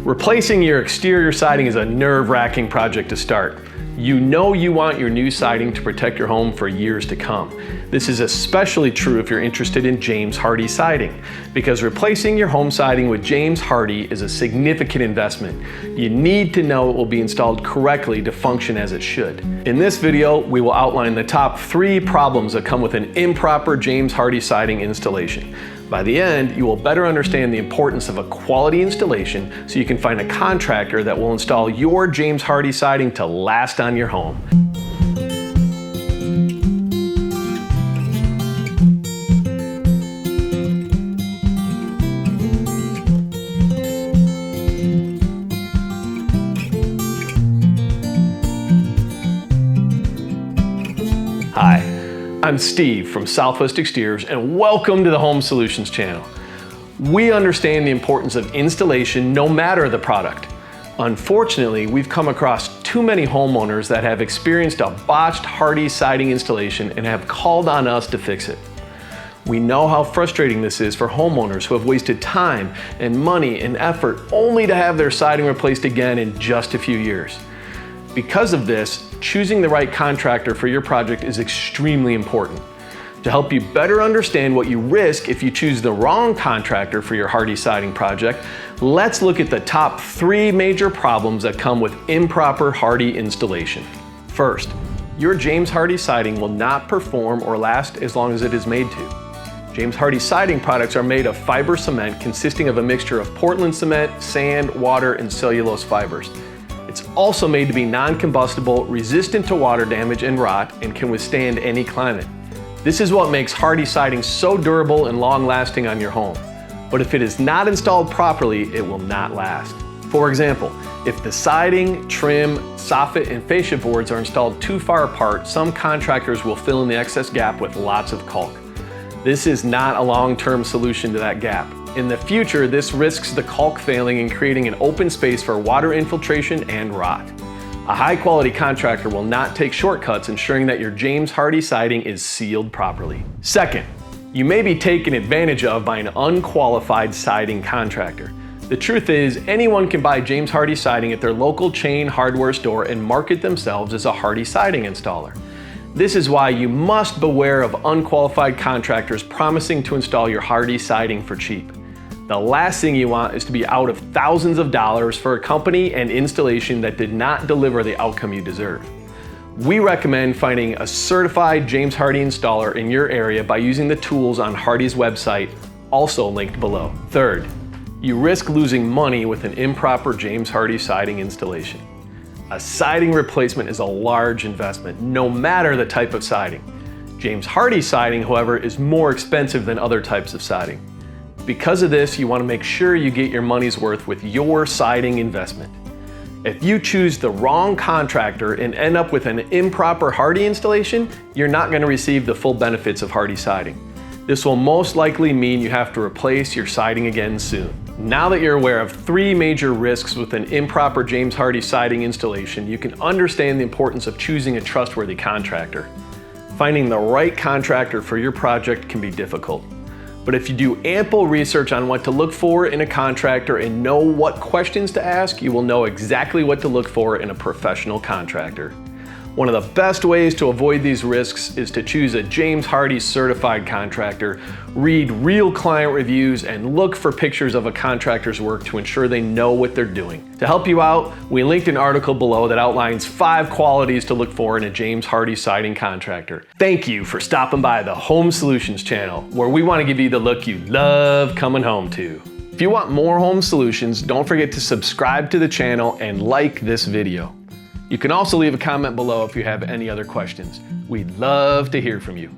Replacing your exterior siding is a nerve-wracking project to start. You know you want your new siding to protect your home for years to come. This is especially true if you're interested in James Hardie siding, because replacing your home siding with James Hardie is a significant investment. You need to know it will be installed correctly to function as it should. In this video, we will outline the top 3 problems that come with an improper James Hardie siding installation. By the end, you will better understand the importance of a quality installation so you can find a contractor that will install your James Hardie siding to last on your home. Hi, I'm Steve from Southwest Exteriors, and welcome to the Home Solutions channel. We understand the importance of installation no matter the product. Unfortunately, we've come across too many homeowners that have experienced a botched Hardie siding installation and have called on us to fix it. We know how frustrating this is for homeowners who have wasted time and money and effort only to have their siding replaced again in just a few years. Because of this, choosing the right contractor for your project is extremely important. To help you better understand what you risk if you choose the wrong contractor for your Hardie siding project, let's look at the top 3 major problems that come with improper Hardie installation. First, your James Hardie siding will not perform or last as long as it is made to. James Hardie siding products are made of fiber cement consisting of a mixture of Portland cement, sand, water, and cellulose fibers. It's also made to be non-combustible, resistant to water damage and rot, and can withstand any climate. This is what makes Hardie siding so durable and long-lasting on your home. But if it is not installed properly, it will not last. For example, if the siding, trim, soffit, and fascia boards are installed too far apart, some contractors will fill in the excess gap with lots of caulk. This is not a long-term solution to that gap. In the future, this risks the caulk failing and creating an open space for water infiltration and rot. A high-quality contractor will not take shortcuts ensuring that your James Hardie siding is sealed properly. Second, you may be taken advantage of by an unqualified siding contractor. The truth is, anyone can buy James Hardie siding at their local chain hardware store and market themselves as a Hardie siding installer. This is why you must beware of unqualified contractors promising to install your Hardie siding for cheap. The last thing you want is to be out of thousands of dollars for a company and installation that did not deliver the outcome you deserve. We recommend finding a certified James Hardie installer in your area by using the tools on Hardie's website, also linked below. Third, you risk losing money with an improper James Hardie siding installation. A siding replacement is a large investment, no matter the type of siding. James Hardie siding, however, is more expensive than other types of siding. Because of this, you want to make sure you get your money's worth with your siding investment. If you choose the wrong contractor and end up with an improper Hardie installation, you're not going to receive the full benefits of Hardie siding. This will most likely mean you have to replace your siding again soon. Now that you're aware of 3 major risks with an improper James Hardie siding installation, you can understand the importance of choosing a trustworthy contractor. Finding the right contractor for your project can be difficult. But if you do ample research on what to look for in a contractor and know what questions to ask, you will know exactly what to look for in a professional contractor. One of the best ways to avoid these risks is to choose a James Hardie certified contractor, read real client reviews, and look for pictures of a contractor's work to ensure they know what they're doing. To help you out, we linked an article below that outlines 5 qualities to look for in a James Hardie siding contractor. Thank you for stopping by the Home Solutions channel, where we want to give you the look you love coming home to. If you want more home solutions, don't forget to subscribe to the channel and like this video. You can also leave a comment below if you have any other questions. We'd love to hear from you.